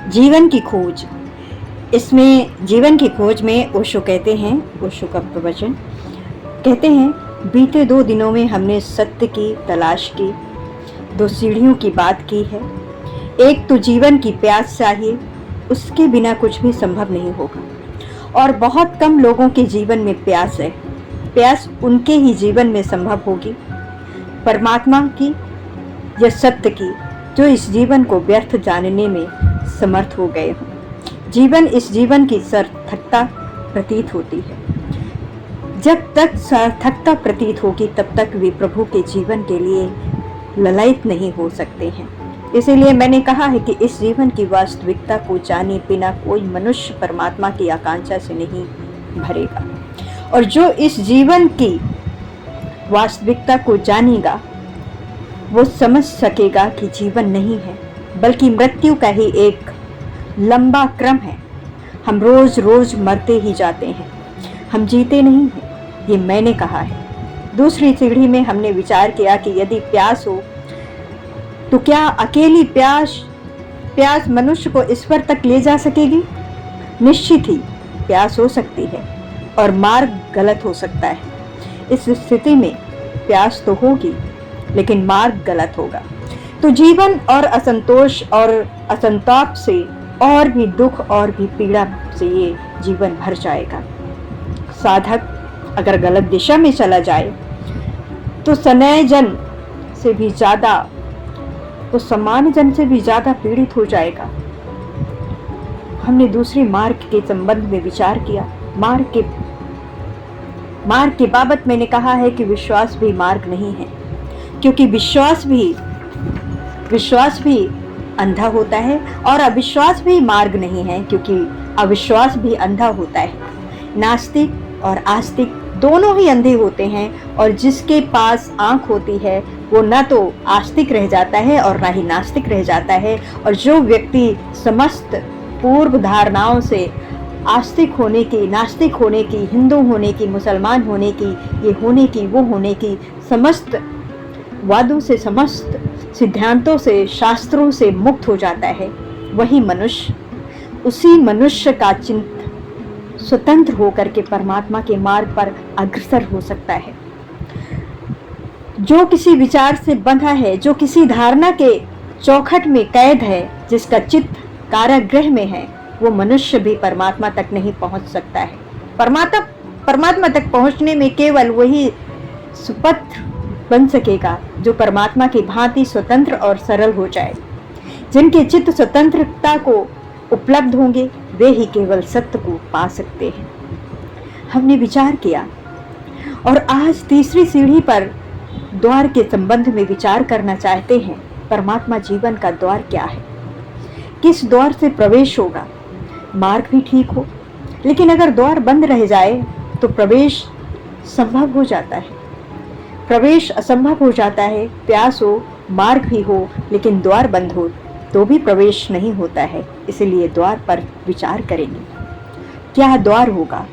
जीवन की खोज। इसमें जीवन की खोज में ओशो कहते हैं, ओशो का प्रवचन कहते हैं, बीते 2 दिनों में हमने सत्य की तलाश की, 2 सीढ़ियों की बात की है। एक तो जीवन की प्यास चाहिए, उसके बिना कुछ भी संभव नहीं होगा। और बहुत कम लोगों के जीवन में प्यास है। प्यास उनके ही जीवन में संभव होगी, परमात्मा की या सत्य की, जो इस जीवन को व्यर्थ जानने में समर्थ हो गए हों। जीवन इस जीवन की सार्थकता प्रतीत होती है। जब तक सार्थकता प्रतीत होगी तब तक वे प्रभु के जीवन के लिए ललायित नहीं हो सकते हैं। इसीलिए मैंने कहा है कि इस जीवन की वास्तविकता को जाने बिना कोई मनुष्य परमात्मा की आकांक्षा से नहीं भरेगा। और जो इस जीवन की वास्तविकता को जानेगा वो समझ सकेगा कि जीवन नहीं है बल्कि मृत्यु का ही एक लंबा क्रम है। हम रोज रोज मरते ही जाते हैं, हम जीते नहीं हैं, ये मैंने कहा है। दूसरी सीढ़ी में हमने विचार किया कि यदि प्यास हो तो क्या अकेली प्यास मनुष्य को ईश्वर तक ले जा सकेगी? निश्चित ही प्यास हो सकती है और मार्ग गलत हो सकता है। इस स्थिति में प्यास तो होगी लेकिन मार्ग गलत होगा तो जीवन और असंतोष और असंताप से और भी दुख और भी पीड़ा से ये जीवन भर जाएगा। साधक अगर गलत दिशा में चला जाए तो सामान्य जन से भी ज़्यादा पीड़ित हो जाएगा। हमने दूसरे मार्ग के संबंध में विचार किया। मार्ग के बाबत मैंने कहा है कि विश्वास भी मार्ग नहीं है, क्योंकि विश्वास भी अंधा होता है और अविश्वास भी मार्ग नहीं है, क्योंकि अविश्वास भी अंधा होता है। नास्तिक और आस्तिक दोनों ही अंधे होते हैं और जिसके पास आंख होती है वो न तो आस्तिक रह जाता है और न ही नास्तिक रह जाता है। और जो व्यक्ति समस्त पूर्व धारणाओं से आस्तिक होने की, नास्तिक होने की, हिंदू होने की, मुसलमान होने की, ये होने की, वो होने की, समस्त वादों से, समस्त सिद्धांतों से, शास्त्रों से मुक्त हो जाता है, वही मनुष्य, उसी मनुष्य का चिंतन स्वतंत्र होकर के परमात्मा के मार्ग पर अग्रसर हो सकता है। जो किसी विचार से बंधा है, जो किसी धारणा के चौखट में कैद है, जिसका चित्त कारागृह में है, वो मनुष्य भी परमात्मा तक नहीं पहुंच सकता है। परमात्मा तक पहुंचने में केवल वही सुपत्र बन सकेगा जो परमात्मा की भांति स्वतंत्र और सरल हो जाए। जिनके चित्त स्वतंत्रता को उपलब्ध होंगे वे ही केवल सत्य को पा सकते हैं। हमने विचार किया और आज तीसरी सीढ़ी पर द्वार के संबंध में विचार करना चाहते हैं। परमात्मा जीवन का द्वार क्या है? किस द्वार से प्रवेश होगा? मार्ग भी ठीक हो, लेकिन अगर द्वार बंद रह जाए तो प्रवेश संभव हो जाता है, प्रवेश असंभव हो जाता है। प्यास हो, मार्ग भी हो, लेकिन द्वार बंद हो तो भी प्रवेश नहीं होता है। इसलिए द्वार पर विचार करेंगे। क्या द्वार होगा?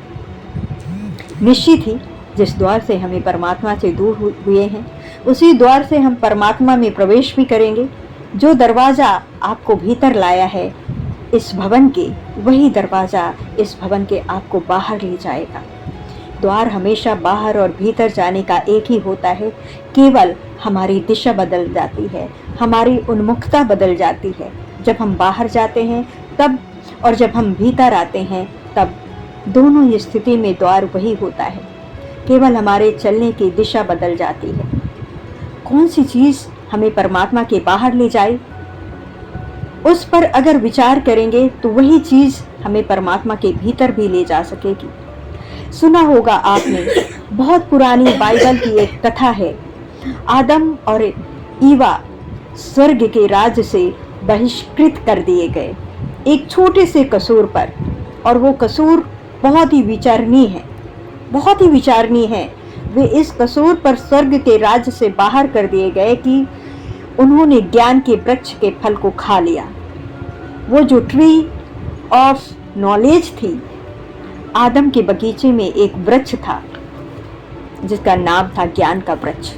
निश्चित ही जिस द्वार से हमें परमात्मा से दूर हुए हैं उसी द्वार से हम परमात्मा में प्रवेश भी करेंगे। जो दरवाज़ा आपको भीतर लाया है इस भवन के, वही दरवाज़ा इस भवन के आपको बाहर ले जाएगा। द्वार हमेशा बाहर और भीतर जाने का एक ही होता है, केवल हमारी दिशा बदल जाती है, हमारी उन्मुखता बदल जाती है। जब हम बाहर जाते हैं तब और जब हम भीतर आते हैं तब दोनों ही स्थिति में द्वार वही होता है, केवल हमारे चलने की दिशा बदल जाती है। कौन सी चीज़ हमें परमात्मा के बाहर ले जाए, उस पर अगर विचार करेंगे तो वही चीज़ हमें परमात्मा के भीतर भी ले जा सकेगी। सुना होगा आपने, बहुत पुरानी बाइबल की एक कथा है। आदम और ईवा स्वर्ग के राज्य से बहिष्कृत कर दिए गए एक छोटे से कसूर पर, और वो कसूर बहुत ही विचारणीय है। वे इस कसूर पर स्वर्ग के राज्य से बाहर कर दिए गए कि उन्होंने ज्ञान के वृक्ष के फल को खा लिया। वो जो ट्री ऑफ नॉलेज थी, आदम के बगीचे में एक वृक्ष था जिसका नाम था ज्ञान का वृक्ष।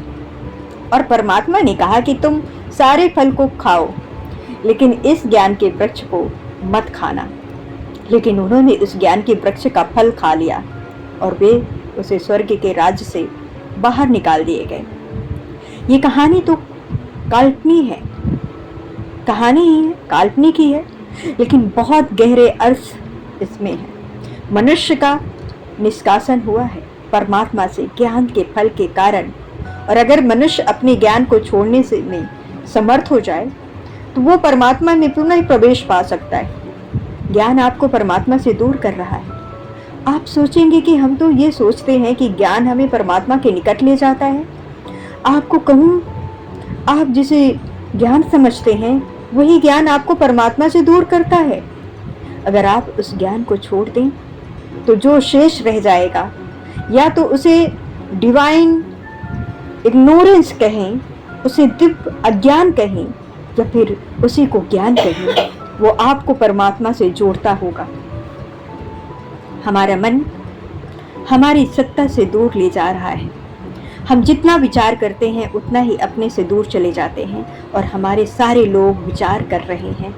और परमात्मा ने कहा कि तुम सारे फल को खाओ, लेकिन इस ज्ञान के वृक्ष को मत खाना। लेकिन उन्होंने उस ज्ञान के वृक्ष का फल खा लिया और वे उसे स्वर्ग के राज्य से बाहर निकाल दिए गए। ये कहानी तो काल्पनिक है, कहानी ही है, काल्पनिक ही है, लेकिन बहुत गहरे अर्थ इसमें है। मनुष्य का निष्कासन हुआ है परमात्मा से ज्ञान के फल के कारण, और अगर मनुष्य अपने ज्ञान को छोड़ने से में समर्थ हो जाए तो वो परमात्मा में पुनः प्रवेश पा सकता है। ज्ञान आपको परमात्मा से दूर कर रहा है। आप सोचेंगे कि हम तो ये सोचते हैं कि ज्ञान हमें परमात्मा के निकट ले जाता है। आपको कहूँ, आप जिसे ज्ञान समझते हैं वही ज्ञान आपको परमात्मा से दूर करता है। अगर आप उस ज्ञान को छोड़ दें तो जो शेष रह जाएगा, या तो उसे डिवाइन इग्नोरेंस कहें, उसे दिव्य अज्ञान कहें, या फिर उसी को ज्ञान कहें, वो आपको परमात्मा से जोड़ता होगा। हमारा मन हमारी सत्ता से दूर ले जा रहा है। हम जितना विचार करते हैं उतना ही अपने से दूर चले जाते हैं, और हमारे सारे लोग विचार कर रहे हैं।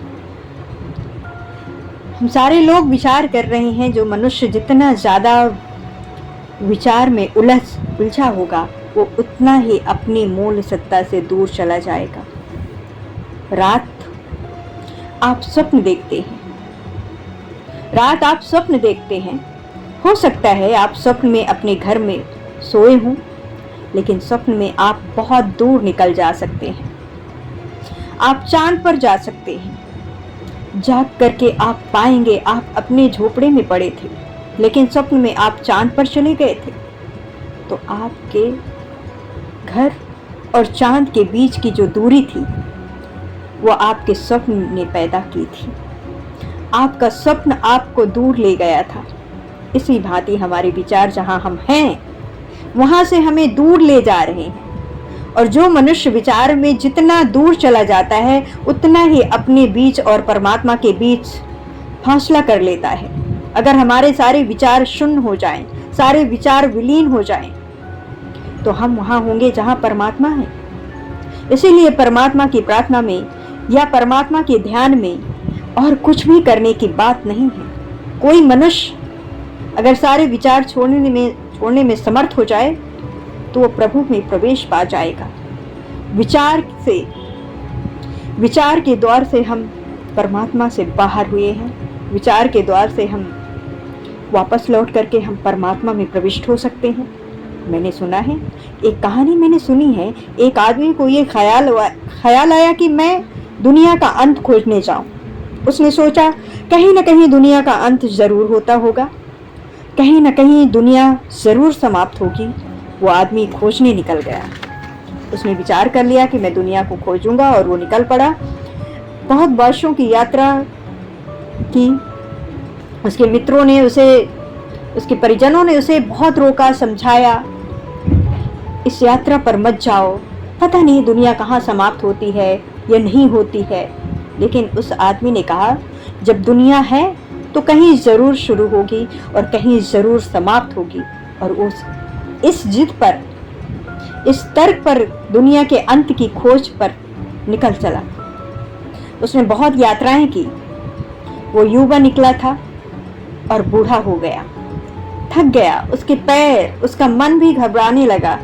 हम सारे लोग विचार कर रहे हैं। जो मनुष्य जितना ज़्यादा विचार में उलझा होगा वो उतना ही अपनी मूल सत्ता से दूर चला जाएगा। रात आप स्वप्न देखते हैं, रात आप स्वप्न देखते हैं। हो सकता है आप स्वप्न में अपने घर में सोए हों, लेकिन स्वप्न में आप बहुत दूर निकल जा सकते हैं। आप चांद पर जा सकते हैं। जाग करके आप पाएंगे आप अपने झोपड़े में पड़े थे, लेकिन स्वप्न में आप चांद पर चले गए थे। तो आपके घर और चांद के बीच की जो दूरी थी वो आपके स्वप्न ने पैदा की थी। आपका स्वप्न आपको दूर ले गया था। इसी भांति हमारे विचार जहां हम हैं वहां से हमें दूर ले जा रहे हैं, और जो मनुष्य विचार में जितना दूर चला जाता है उतना ही अपने बीच और परमात्मा के बीच फासला कर लेता है। अगर हमारे सारे विचार शून्य हो जाएं, सारे विचार विलीन हो जाएं, तो हम वहां होंगे जहां परमात्मा है। इसीलिए परमात्मा की प्रार्थना में या परमात्मा के ध्यान में और कुछ भी करने की बात नहीं है। कोई मनुष्य अगर सारे विचार छोड़ने में समर्थ हो जाए तो वो प्रभु में प्रवेश पा जाएगा। विचार के द्वार से हम परमात्मा से बाहर हुए हैं। विचार के द्वार से हम वापस लौट करके हम परमात्मा में प्रविष्ट हो सकते हैं। मैंने सुना है, एक कहानी मैंने सुनी है, एक आदमी को ये ख्याल आया कि मैं दुनिया का अंत खोजने जाऊं। उसने सोचा कहीं ना कहीं दुनिया का अंत जरूर होता होगा, कहीं ना कहीं दुनिया जरूर समाप्त होगी। वो आदमी खोजने निकल गया। उसने विचार कर लिया कि मैं दुनिया को खोजूंगा, और वो निकल पड़ा। बहुत वर्षों की यात्रा की। उसके मित्रों ने उसके परिजनों ने उसे बहुत रोका, समझाया, इस यात्रा पर मत जाओ, पता नहीं दुनिया कहाँ समाप्त होती है या नहीं होती है। लेकिन उस आदमी ने कहा, जब दुनिया है तो कहीं ज़रूर शुरू होगी और कहीं ज़रूर समाप्त होगी। और इस जिद पर, इस तर्क पर दुनिया के अंत की खोज पर निकल चला। उसने बहुत यात्राएं की। वो युवा निकला था और बूढ़ा हो गया, थक गया। उसके पैर, उसका मन भी घबराने लगा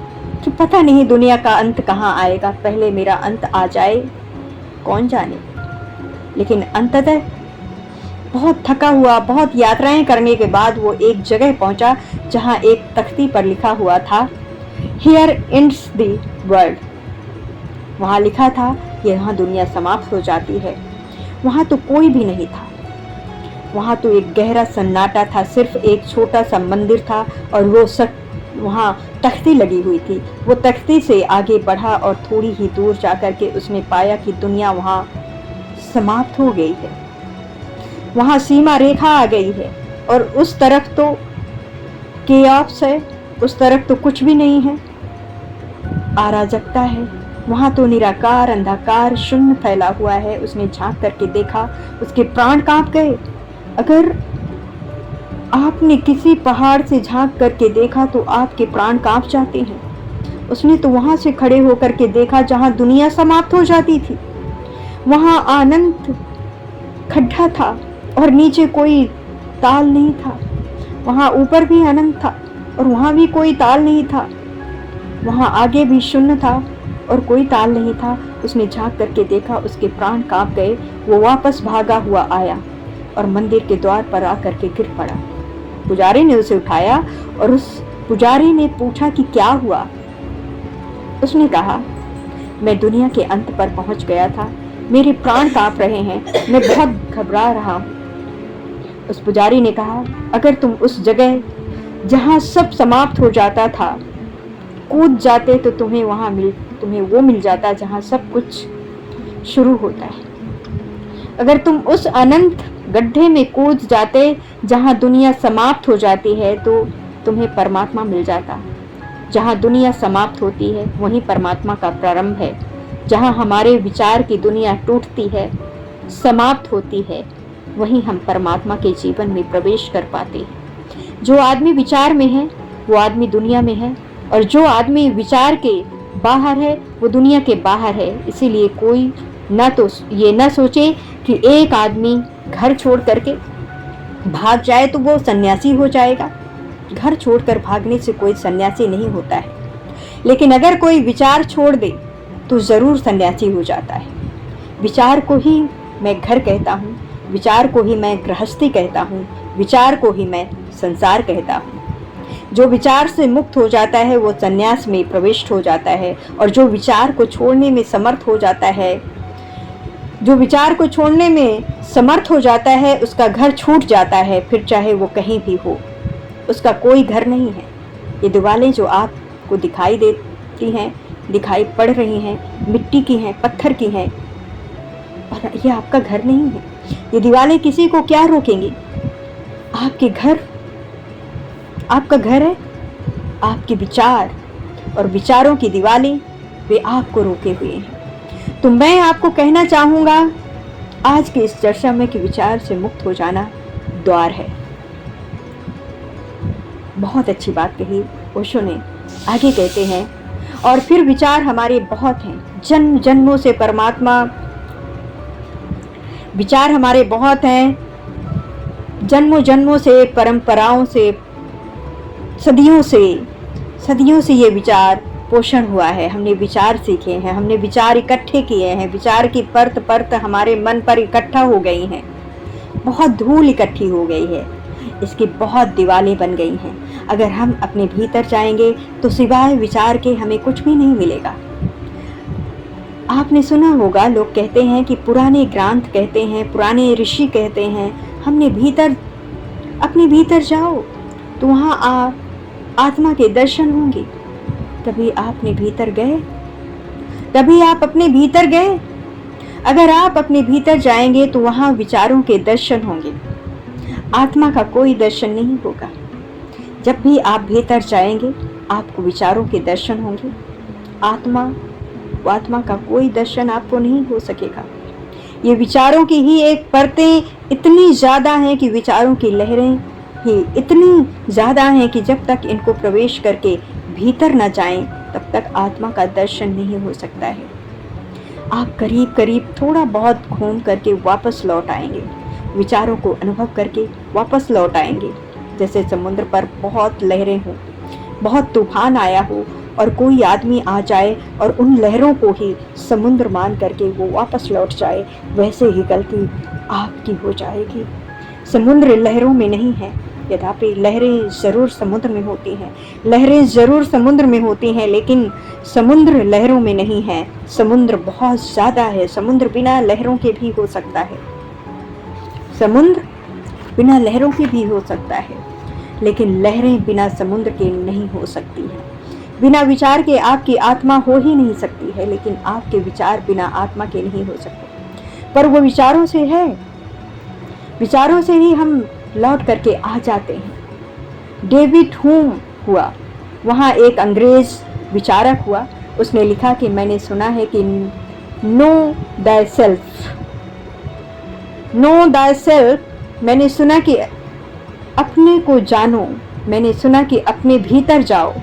कि पता नहीं दुनिया का अंत कहाँ आएगा, पहले मेरा अंत आ जाए, कौन जाने। लेकिन अंततः बहुत थका हुआ, बहुत यात्राएं करने के बाद वो एक जगह पहुंचा जहां एक तख्ती पर लिखा हुआ था, हियर एंड्स द वर्ल्ड। वहां लिखा था कि यहाँ दुनिया समाप्त हो जाती है। वहां तो कोई भी नहीं था। वहां तो एक गहरा सन्नाटा था, सिर्फ एक छोटा सा मंदिर था और वहां तख्ती लगी हुई थी। वो तख्ती से आगे बढ़ा और थोड़ी ही दूर जाकर के उसने पाया कि दुनिया वहां समाप्त हो गई है। वहां सीमा रेखा आ गई है और उस तरफ तो केओस है, उस तरफ तो कुछ भी नहीं है, अराजकता है। वहां तो निराकार अंधकार शून्य फैला हुआ है। उसने झांक करके देखा, उसके प्राण कांप गए। अगर आपने किसी पहाड़ से झांक करके देखा तो आपके प्राण कांप जाते हैं। उसने तो वहां से खड़े होकर के देखा जहां दुनिया समाप्त हो जाती थी। वहां अनंत खड्डा था, और नीचे कोई ताल नहीं था। वहाँ ऊपर भी अनंत था और वहाँ भी कोई ताल नहीं था। वहाँ आगे भी शून्य था और कोई ताल नहीं था। उसने झांक करके देखा, उसके प्राण कांप गए। वो वापस भागा हुआ आया और मंदिर के द्वार पर आकर के गिर पड़ा। पुजारी ने उसे उठाया और उस पुजारी ने पूछा कि क्या हुआ। उसने कहा, मैं दुनिया के अंत पर पहुंच गया था, मेरे प्राण कांप रहे हैं, मैं बहुत घबरा रहा हूं। उस पुजारी ने कहा, अगर तुम उस जगह जहां सब समाप्त हो जाता था कूद जाते तो तुम्हें वो मिल जाता जहां सब कुछ शुरू होता है। अगर तुम उस अनंत गड्ढे में कूद जाते जहां दुनिया समाप्त हो जाती है तो तुम्हें परमात्मा मिल जाता। जहां दुनिया समाप्त होती है वहीं परमात्मा का प्रारंभ है। जहां हमारे विचार की दुनिया टूटती है, समाप्त होती है, वहीं हम परमात्मा के जीवन में प्रवेश कर पाते हैं। जो आदमी विचार में है वो आदमी दुनिया में है, और जो आदमी विचार के बाहर है वो दुनिया के बाहर है। इसीलिए कोई न तो ये न सोचे कि एक आदमी घर छोड़ करके भाग जाए तो वो सन्यासी हो जाएगा। घर छोड़कर भागने से कोई सन्यासी नहीं होता है, लेकिन अगर कोई विचार छोड़ दे तो जरूर सन्यासी हो जाता है। विचार को ही मैं घर कहता हूँ, विचार को ही मैं गृहस्थी कहता हूँ, विचार को ही मैं संसार कहता हूँ। जो विचार से मुक्त हो जाता है वो संन्यास में प्रविष्ट हो जाता है, और जो विचार को छोड़ने में समर्थ हो जाता है, जो विचार को छोड़ने में समर्थ हो जाता है, उसका घर छूट जाता है, फिर चाहे वो कहीं भी हो, उसका कोई घर नहीं है। ये दीवारें जो आपको दिखाई देती हैं, दिखाई पड़ रही हैं, मिट्टी की हैं, पत्थर की हैं, और ये आपका घर नहीं है। ये दीवारें किसी को क्या रोकेंगी? आपके घर, आपका घर है आपके विचार, और विचारों की दीवारें वे आपको रोके हुए हैं। तो मैं आपको कहना चाहूँगा आज की इस चर्चा में कि विचार से मुक्त हो जाना द्वार है। बहुत अच्छी बात कही ओशो ने। आगे कहते हैं, और फिर विचार हमारे बहुत हैं, जन्म जन्मों से परमात्मा, विचार हमारे बहुत हैं, जन्मों जन्मों से, परंपराओं से, सदियों से ये विचार पोषण हुआ है। हमने विचार सीखे हैं, हमने विचार इकट्ठे किए हैं, विचार की परत परत हमारे मन पर इकट्ठा हो गई हैं, बहुत धूल इकट्ठी हो गई है, इसकी बहुत दीवारें बन गई हैं। अगर हम अपने भीतर जाएंगे तो सिवाय विचार के हमें कुछ भी नहीं मिलेगा। आपने सुना होगा, लोग कहते हैं कि पुराने ग्रंथ कहते हैं, पुराने ऋषि कहते हैं, अपने भीतर जाओ तो वहाँ आत्मा के दर्शन होंगे। कभी आपने भीतर गए? कभी आप अपने भीतर गए? अगर आप अपने भीतर जाएंगे तो वहाँ विचारों के दर्शन होंगे, आत्मा का कोई दर्शन नहीं होगा। जब भी आप भीतर जाएंगे आपको विचारों के दर्शन होंगे, आत्मा का कोई दर्शन आपको नहीं हो सकेगा। ये विचारों की ही एक परतें इतनी ज़्यादा हैं कि विचारों की लहरें ही इतनी ज़्यादा हैं कि जब तक इनको प्रवेश करके भीतर न जाएं तब तक आत्मा का दर्शन नहीं हो सकता है। आप करीब करीब थोड़ा बहुत घूम करके वापस लौट आएंगे, विचारों को अनुभव करके वापस लौट आएंगे। जैसे समुद्र पर बहुत लहरें हों, बहुत तूफान आया हो और कोई आदमी आ जाए और उन लहरों को ही समुद्र मान करके वो वापस लौट जाए, वैसे ही गलती आपकी हो जाएगी। समुद्र लहरों में नहीं है, यद्यपि लहरें ज़रूर समुद्र में होती हैं, लहरें ज़रूर समुद्र में होती हैं, लेकिन समुद्र लहरों में नहीं है। समुद्र बहुत ज़्यादा है, समुद्र बिना लहरों के भी हो सकता है, समुद्र बिना लहरों के भी हो सकता है, लेकिन लहरें बिना समुद्र के नहीं हो सकती हैं। बिना विचार के आपकी आत्मा हो ही नहीं सकती है, लेकिन आपके विचार बिना आत्मा के नहीं हो सकते। पर वो विचारों से है, विचारों से ही हम लौट करके आ जाते हैं। डेविड ह्यूम हुआ, वहाँ एक अंग्रेज विचारक हुआ, उसने लिखा कि मैंने सुना है कि नो दाई सेल्फ, मैंने सुना कि अपने को जानो, मैंने सुना कि अपने भीतर जाओ।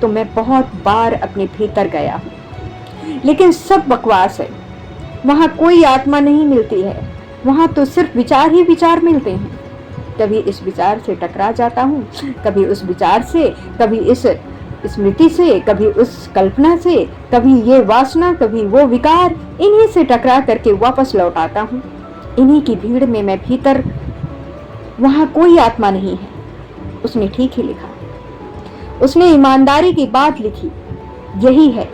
तो मैं बहुत बार अपने भीतर गया हूँ, लेकिन सब बकवास है। वहाँ कोई आत्मा नहीं मिलती है, वहाँ तो सिर्फ विचार ही विचार मिलते हैं। कभी इस विचार से टकरा जाता हूँ, कभी उस विचार से, कभी इस स्मृति से, कभी उस कल्पना से, कभी ये वासना, कभी वो विकार, इन्हीं से टकरा करके वापस लौट आता हूँ। इन्हीं की भीड़ में मैं भीतर, वहाँ कोई आत्मा नहीं है। उसने ठीक ही लिखा, उसने ईमानदारी की बात लिखी। यही है,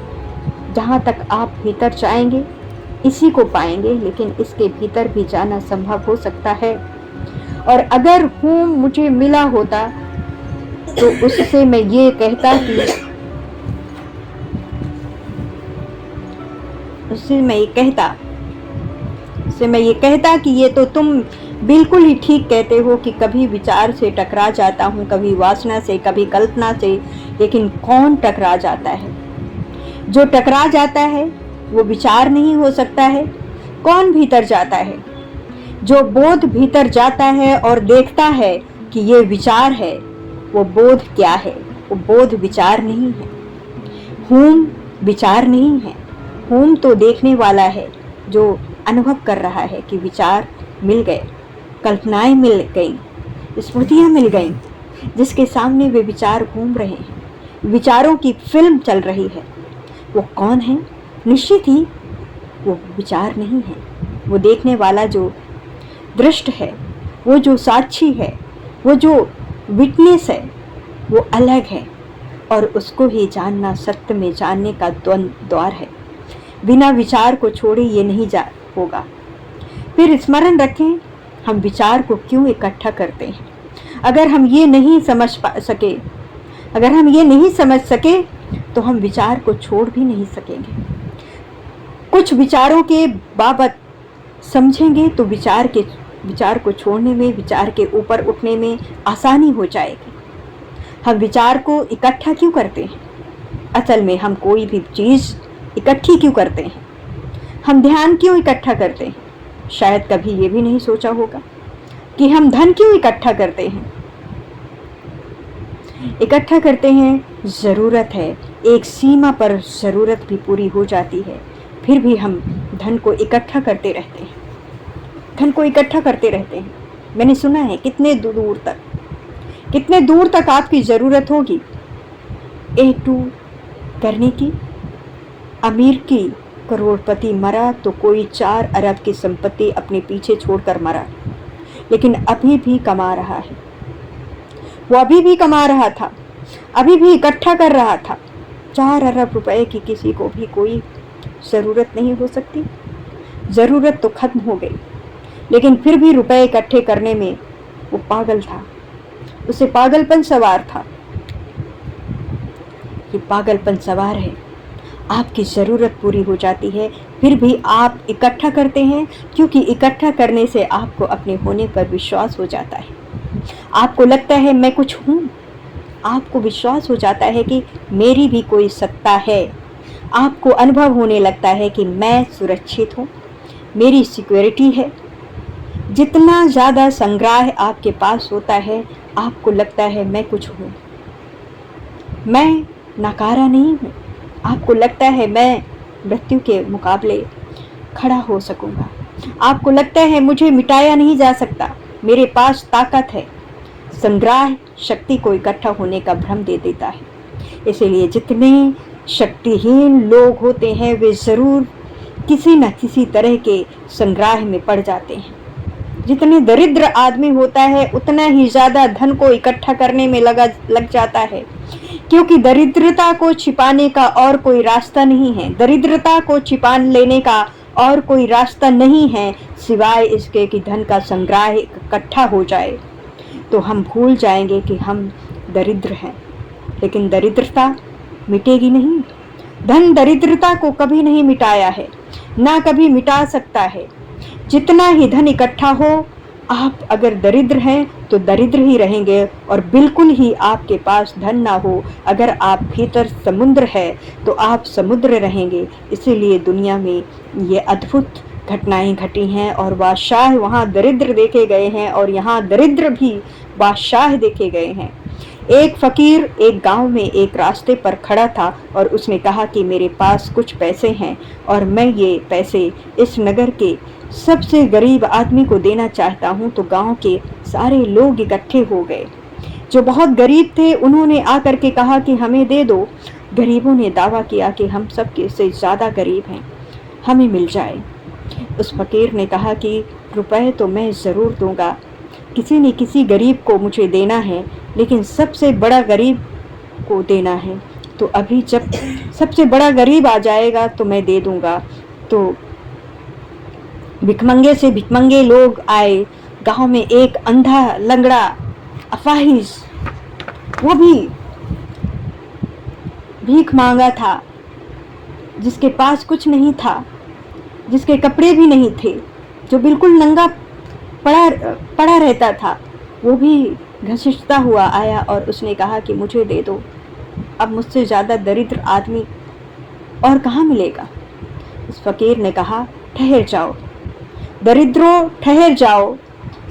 जहाँ तक आप भीतर जाएंगे इसी को पाएंगे, लेकिन इसके भीतर भी जाना संभव हो सकता है। और अगर हूँ मुझे मिला होता तो उससे मैं ये कहता कि उससे मैं ये कहता कि ये तो तुम बिल्कुल ही ठीक कहते हो कि कभी विचार से टकरा जाता हूँ, कभी वासना से, कभी कल्पना से, लेकिन कौन टकरा जाता है? जो टकरा जाता है वो विचार नहीं हो सकता है। कौन भीतर जाता है? जो बोध भीतर जाता है और देखता है कि ये विचार है, वो बोध क्या है? वो बोध विचार नहीं है। हूम विचार नहीं है। हूम तो देखने वाला है, जो अनुभव कर रहा है कि विचार मिल गए, कल्पनाएं मिल गई, स्मृतियां मिल गई, जिसके सामने वे विचार घूम रहे हैं, विचारों की फिल्म चल रही है। वो कौन है? निश्चित ही वो विचार नहीं है। वो देखने वाला जो दृष्ट है, वो जो साक्षी है, वो जो विटनेस है, वो अलग है। और उसको ही जानना सत्य में जानने का द्वार है। बिना विचार को छोड़े ये नहीं जा होगा। फिर स्मरण रखें, हम विचार को क्यों इकट्ठा करते हैं। अगर हम ये नहीं समझ सके तो हम विचार को छोड़ भी नहीं सकेंगे। कुछ विचारों के बाबत समझेंगे तो विचार को छोड़ने में, विचार के ऊपर उठने में आसानी हो जाएगी। हम विचार को इकट्ठा क्यों करते हैं? असल में हम कोई भी चीज़ इकट्ठी क्यों करते हैं? हम ध्यान क्यों इकट्ठा करते हैं? शायद कभी ये भी नहीं सोचा होगा कि हम धन क्यों इकट्ठा करते हैं। इकट्ठा करते हैं, ज़रूरत है, एक सीमा पर ज़रूरत भी पूरी हो जाती है, फिर भी हम धन को इकट्ठा करते रहते हैं। मैंने सुना है कितने दूर तक आपकी ज़रूरत होगी A2 करने की। अमीर की करोड़पति मरा तो कोई 4 अरब की संपत्ति अपने पीछे छोड़कर मरा, लेकिन अभी भी कमा रहा है। वो अभी भी कमा रहा था, अभी भी इकट्ठा कर रहा था। 4 अरब रुपए की किसी को भी कोई ज़रूरत नहीं हो सकती। ज़रूरत तो खत्म हो गई, लेकिन फिर भी रुपए इकट्ठे करने में वो पागल था। उसे पागलपन सवार था। ये पागलपन सवार है। आपकी ज़रूरत पूरी हो जाती है, फिर भी आप इकट्ठा करते हैं, क्योंकि इकट्ठा करने से आपको अपने होने पर विश्वास हो जाता है। आपको लगता है मैं कुछ हूँ। आपको विश्वास हो जाता है कि मेरी भी कोई सत्ता है। आपको अनुभव होने लगता है कि मैं सुरक्षित हूँ, मेरी सिक्योरिटी है। जितना ज़्यादा संग्रह आपके पास होता है, आपको लगता है मैं कुछ हूँ, मैं नकारा नहीं हूँ। आपको लगता है मैं मृत्यु के मुकाबले खड़ा हो सकूँगा। आपको लगता है मुझे मिटाया नहीं जा सकता, मेरे पास ताकत है। संग्रह शक्ति को इकट्ठा होने का भ्रम दे देता है। इसलिए जितने शक्तिहीन लोग होते हैं, वे ज़रूर किसी न किसी तरह के संग्रह में पड़ जाते हैं। जितने दरिद्र आदमी होता है, उतना ही ज़्यादा धन को इकट्ठा करने में लग जाता है, क्योंकि दरिद्रता को छिपाने का और कोई रास्ता नहीं है। दरिद्रता को छिपा लेने का और कोई रास्ता नहीं है, सिवाय इसके कि धन का संग्रह इकट्ठा हो जाए। तो हम भूल जाएंगे कि हम दरिद्र हैं, लेकिन दरिद्रता मिटेगी नहीं। धन दरिद्रता को कभी नहीं मिटाया है, ना कभी मिटा सकता है। जितना ही धन इकट्ठा हो, आप अगर दरिद्र हैं तो दरिद्र ही रहेंगे, और बिल्कुल ही आपके पास धन ना हो, अगर आप भीतर समुद्र है तो आप समुद्र रहेंगे। इसीलिए दुनिया में ये अद्भुत घटनाएं घटी हैं, और बादशाह वहाँ दरिद्र देखे गए हैं, और यहाँ दरिद्र भी बादशाह देखे गए हैं। एक फकीर एक गांव में एक रास्ते पर खड़ा था और उसने कहा कि मेरे पास कुछ पैसे हैं और मैं ये पैसे इस नगर के सबसे गरीब आदमी को देना चाहता हूँ। तो गांव के सारे लोग इकट्ठे हो गए जो बहुत गरीब थे। उन्होंने आकर के कहा कि हमें दे दो। गरीबों ने दावा किया कि हम सबके से ज़्यादा गरीब हैं, हमें मिल जाए। उस फकीर ने कहा कि रुपए तो मैं ज़रूर दूंगा, किसी न किसी गरीब को मुझे देना है, लेकिन सबसे बड़ा गरीब को देना है। तो अभी जब सबसे बड़ा गरीब आ जाएगा तो मैं दे दूंगा। तो भिखमंगे से भिखमंगे लोग आए। गांव में एक अंधा लंगड़ा अफाहिज, वो भी भीख मांगा था, जिसके पास कुछ नहीं था, जिसके कपड़े भी नहीं थे, जो बिल्कुल नंगा पड़ा रहता था, वो भी घसीटता हुआ आया और उसने कहा कि मुझे दे दो, अब मुझसे ज़्यादा दरिद्र आदमी और कहाँ मिलेगा। उस फकीर ने कहा ठहर जाओ दरिद्रों, ठहर जाओ,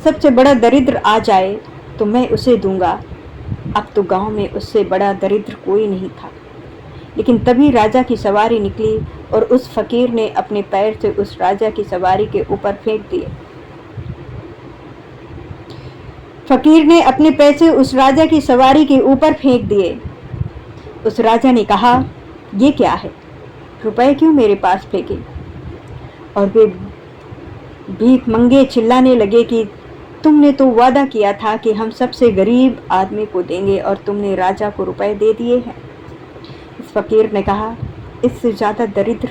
सबसे बड़ा दरिद्र आ जाए तो मैं उसे दूंगा। अब तो गांव में उससे बड़ा दरिद्र कोई नहीं था। लेकिन तभी राजा की सवारी निकली और उस फकीर ने अपने पैर से उस राजा की सवारी के ऊपर फेंक दिए। फकीर ने अपने पैसे उस राजा की सवारी के ऊपर फेंक दिए। उस राजा ने कहा ये क्या है, रुपए क्यों मेरे पास फेंके। और वे भीख मंगे चिल्लाने लगे कि तुमने तो वादा किया था कि हम सबसे गरीब आदमी को देंगे और तुमने राजा को रुपए दे दिए हैं। इस फकीर ने कहा इससे ज़्यादा दरिद्र,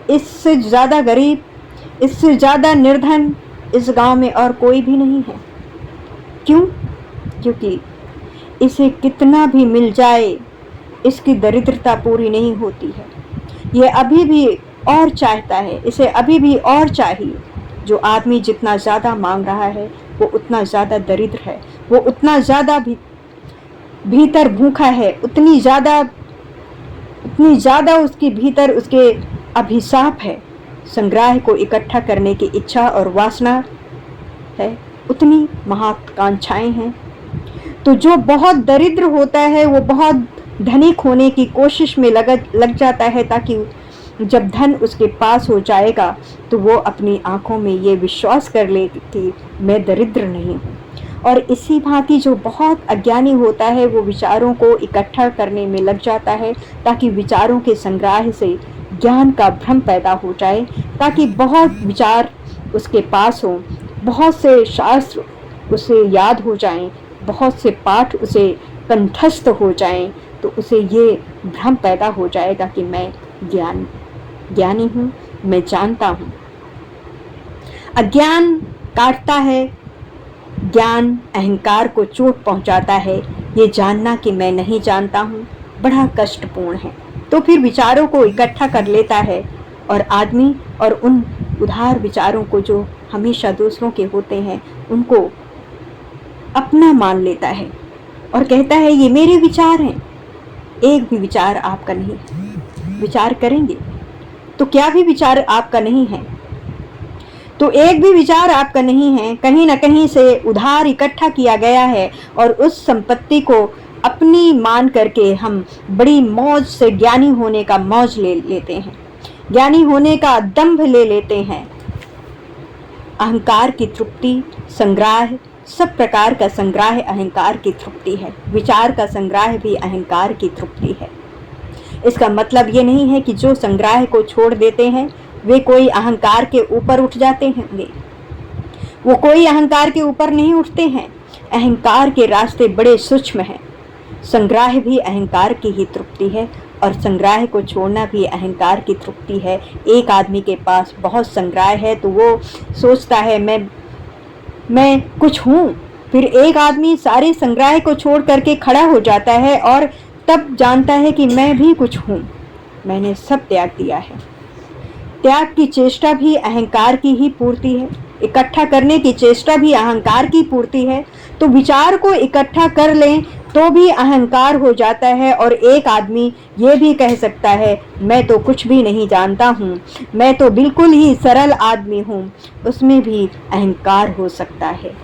इससे ज़्यादा गरीब, इससे ज़्यादा निर्धन इस गांव में और कोई भी नहीं है। क्यों? क्योंकि इसे कितना भी मिल जाए इसकी दरिद्रता पूरी नहीं होती है। ये अभी भी और चाहता है, इसे अभी भी और चाहिए। जो आदमी जितना ज़्यादा मांग रहा है वो उतना ज़्यादा दरिद्र है, वो उतना ज़्यादा भीतर भूखा है, उतनी ज़्यादा उसके भीतर उसके अभिशाप है। संग्रह को इकट्ठा करने की इच्छा और वासना है, उतनी महत्वाकांक्षाएं हैं। तो जो बहुत दरिद्र होता है वो बहुत धनिक होने की कोशिश में लग जाता है, ताकि जब धन उसके पास हो जाएगा तो वो अपनी आंखों में ये विश्वास कर ले कि मैं दरिद्र नहीं हूँ। और इसी भांति जो बहुत अज्ञानी होता है वो विचारों को इकट्ठा करने में लग जाता है, ताकि विचारों के संग्रह से ज्ञान का भ्रम पैदा हो जाए, ताकि बहुत विचार उसके पास हो, बहुत से शास्त्र उसे याद हो जाएं, बहुत से पाठ उसे कंठस्थ हो जाएं, तो उसे ये भ्रम पैदा हो जाएगा कि मैं ज्ञानी हूँ, मैं जानता हूँ। अज्ञान काटता है, ज्ञान अहंकार को चोट पहुँचाता है। ये जानना कि मैं नहीं जानता हूँ बड़ा कष्टपूर्ण है। तो फिर विचारों को इकट्ठा कर लेता है और आदमी और उन उधार विचारों को जो हमेशा दूसरों के होते हैं उनको अपना मान लेता है और कहता है ये मेरे विचार हैं। एक भी विचार आपका नहीं। विचार करेंगे तो क्या भी विचार आपका नहीं है, तो एक भी विचार आपका नहीं है, कहीं ना कहीं से उधार इकट्ठा किया गया है और उस संपत्ति को अपनी मान करके हम बड़ी मौज से ज्ञानी होने का मौज ले लेते हैं, ज्ञानी होने का दंभ ले लेते हैं। अहंकार की तृप्ति, संग्रह, सब प्रकार का संग्रह अहंकार की तृप्ति है। विचार का संग्रह भी अहंकार की तृप्ति है। इसका मतलब ये नहीं है कि जो संग्रह को छोड़ देते हैं वे कोई अहंकार के ऊपर उठ जाते होंगे, वो कोई अहंकार के ऊपर नहीं उठते हैं। अहंकार के रास्ते बड़े सूक्ष्म हैं। संग्रह भी अहंकार की ही तृप्ति है और संग्रह को छोड़ना भी अहंकार की तृप्ति है। एक आदमी के पास बहुत संग्रह है तो वो सोचता है मैं कुछ हूँ। फिर एक आदमी सारे संग्रह को छोड़ करके खड़ा हो जाता है और तब जानता है कि मैं भी कुछ हूँ, मैंने सब त्याग दिया है। त्याग की चेष्टा भी अहंकार की ही पूर्ति है, इकट्ठा करने की चेष्टा भी अहंकार की पूर्ति है। तो विचार को इकट्ठा कर लें तो भी अहंकार हो जाता है और एक आदमी ये भी कह सकता है मैं तो कुछ भी नहीं जानता हूँ, मैं तो बिल्कुल ही सरल आदमी हूँ, उसमें भी अहंकार हो सकता है।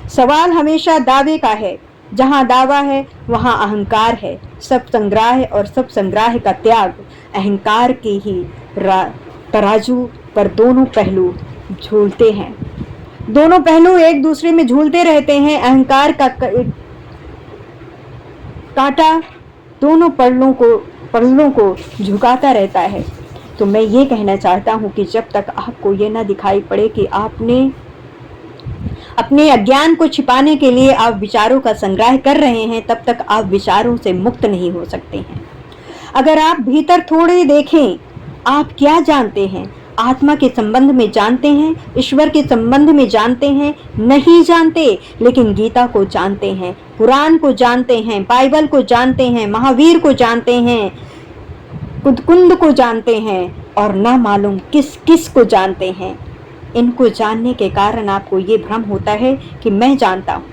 सवाल हमेशा दावे का है जहाँ दावा है वहाँ अहंकार है। सब संग्रह और सब संग्रह का त्याग अहंकार के ही तराजू पर दोनों पहलू झूलते हैं। दोनों पहलू एक दूसरे में झूलते रहते हैं। अहंकार का कांटा दोनों पलड़ों को झुकाता रहता है। तो मैं ये कहना चाहता हूँ कि जब तक आपको ये ना दिखाई पड़े कि आपने अपने अज्ञान को छिपाने के लिए आप विचारों का संग्रह कर रहे हैं, तब तक आप विचारों से मुक्त नहीं हो सकते हैं। अगर आप भीतर थोड़े देखें, आप क्या जानते हैं? आत्मा के संबंध में जानते हैं, ईश्वर के संबंध में जानते हैं? नहीं जानते, लेकिन गीता को जानते हैं, कुरान को जानते हैं, बाइबल को जानते हैं, महावीर को जानते हैं, कुंद को जानते हैं, और ना मालूम किस किस को जानते हैं। इनको जानने के कारण आपको ये भ्रम होता है कि मैं जानता हूँ।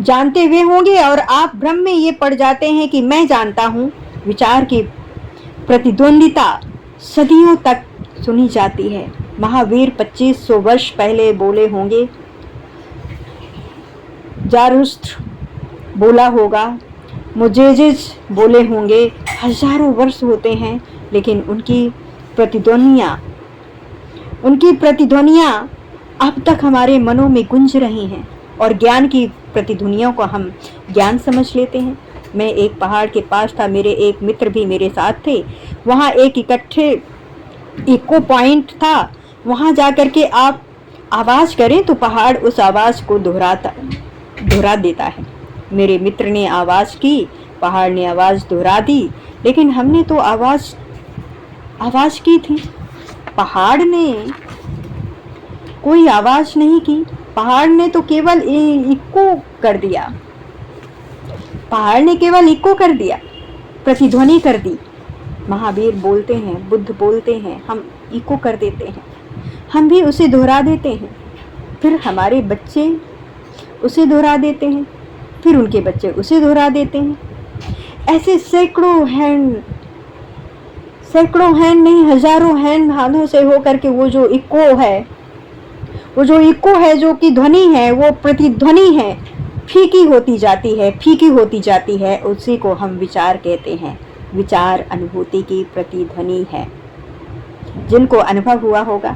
जानते हुए होंगे और आप भ्रम में ये पड़ जाते हैं कि मैं जानता हूँ। विचार की प्रतिद्वंदिता सदियों तक सुनी जाती है। महावीर 2500 वर्ष पहले बोले होंगे, जारुस्त्र बोला होगा, मुजेजिज बोले होंगे। हजारों वर्ष होते हैं, लेकिन उनकी प्रतिध्वनियाँ अब तक हमारे मनों में गूंज रही हैं, और ज्ञान की प्रतिध्वनियों को हम ज्ञान समझ लेते हैं। मैं एक पहाड़ के पास था, मेरे एक मित्र भी मेरे साथ थे। वहाँ एक इको पॉइंट था। वहाँ जाकर के आप आवाज़ करें तो पहाड़ उस आवाज़ को दोहरा देता है। मेरे मित्र ने आवाज़ की, पहाड़ ने आवाज़ दोहरा दी, लेकिन हमने तो आवाज़ की थी, पहाड़ ने कोई आवाज़ नहीं की। पहाड़ ने तो केवल इको कर दिया। पहाड़ ने केवल इको कर दिया, प्रतिध्वनि कर दी। महावीर बोलते हैं, बुद्ध बोलते हैं, हम इको कर देते हैं, हम भी उसे दोहरा देते हैं। फिर हमारे बच्चे उसे दोहरा देते हैं, फिर उनके बच्चे उसे दोहरा देते हैं। ऐसे सैकड़ों हैंड नहीं, हजारों हैंड हाथों से होकर के वो जो इको है, जो कि ध्वनि है, वो प्रतिध्वनि है, फीकी होती जाती है। उसी को हम विचार कहते हैं। विचार अनुभूति की प्रतिध्वनि है। जिनको अनुभव हुआ होगा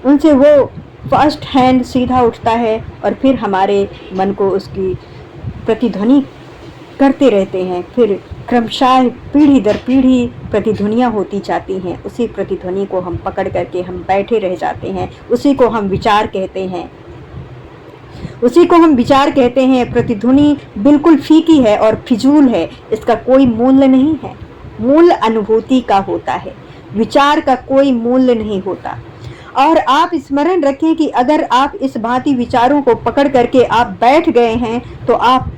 उनसे वो फर्स्ट हैंड सीधा उठता है, और फिर हमारे मन को उसकी प्रतिध्वनि करते रहते हैं। फिर क्रमशः पीढ़ी दर पीढ़ी प्रतिध्वनियाँ होती जाती हैं। उसी प्रतिध्वनि को हम पकड़ करके हम बैठे रह जाते हैं। उसी को हम विचार कहते हैं। प्रतिध्वनि बिल्कुल फीकी है और फिजूल है, इसका कोई मूल्य नहीं है। मूल्य अनुभूति का होता है, विचार का कोई मूल्य नहीं होता। और आप स्मरण रखें कि अगर आप इस भांति विचारों को पकड़ करके आप बैठ गए हैं, तो आप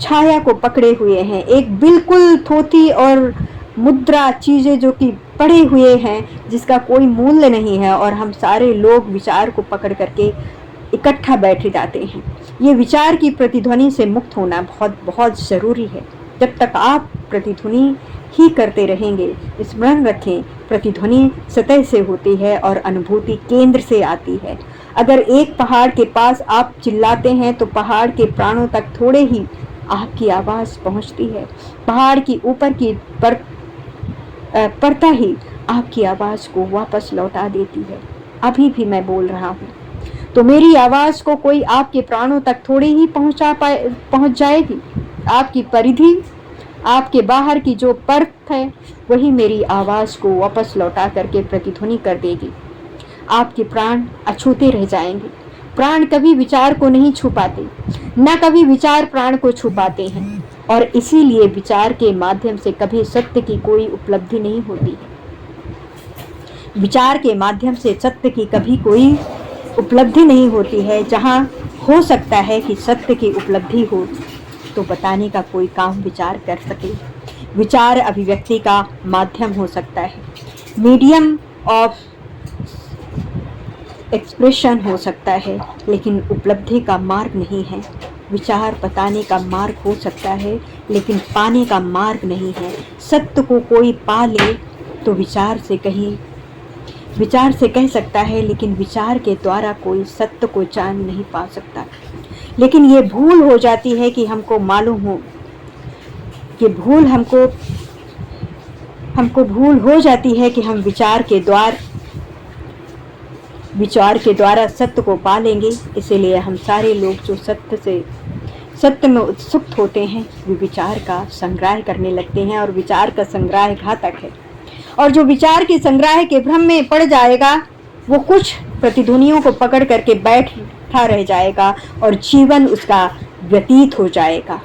छाया को पकड़े हुए हैं। एक बिल्कुल थोथी और मुद्रा चीज़ें जो कि पड़े हुए हैं, जिसका कोई मूल्य नहीं है, और हम सारे लोग विचार को पकड़ करके इकट्ठा बैठे जाते हैं। ये विचार की प्रतिध्वनि से मुक्त होना बहुत बहुत ज़रूरी है। जब तक आप प्रतिध्वनि ही करते रहेंगे, स्मरण रखें, प्रतिध्वनि सतह से होती है और अनुभूति केंद्र से आती है। अगर एक पहाड़ के पास आप चिल्लाते हैं तो पहाड़ के प्राणों तक थोड़े ही आपकी आवाज़ पहुंचती है। पहाड़ की ऊपर की परता ही आपकी आवाज़ को वापस लौटा देती है। अभी भी मैं बोल रहा हूँ तो मेरी आवाज़ को कोई आपके प्राणों तक थोड़ी ही पहुँच जाएगी। आपकी परिधि, आपके बाहर की जो परत है, वही मेरी आवाज़ को वापस लौटा करके प्रतिध्वनि कर देगी। आपके प्राण अछूते रह जाएंगे। प्राण कभी विचार को नहीं छुपाते, न कभी विचार प्राण को छुपाते हैं, और इसीलिए विचार के माध्यम से कभी सत्य की कोई उपलब्धि नहीं होती है। विचार के माध्यम से सत्य की कभी कोई उपलब्धि नहीं होती है। जहाँ हो सकता है कि सत्य की उपलब्धि हो, तो बताने का कोई काम विचार कर सके। विचार अभिव्यक्ति का माध्यम हो सकता है, मीडियम ऑफ एक्सप्रेशन हो सकता है, लेकिन उपलब्धि का मार्ग नहीं है। विचार बताने का मार्ग हो सकता है, लेकिन पाने का मार्ग नहीं है। सत्य को कोई पा ले तो विचार से कह सकता है, लेकिन विचार के द्वारा कोई सत्य को जान नहीं पा सकता। लेकिन ये भूल हो जाती है कि हमको मालूम हो, कि भूल हमको भूल हो जाती है कि हम विचार के द्वारा सत्य को पा लेंगे। इसीलिए हम सारे लोग जो सत्य में उत्सुक होते हैं, वे विचार का संग्रह करने लगते हैं, और विचार का संग्रह घातक है। और जो विचार के संग्रह के भ्रम में पड़ जाएगा, वो कुछ प्रतिध्वनियों को पकड़ करके बैठा रह जाएगा और जीवन उसका व्यतीत हो जाएगा।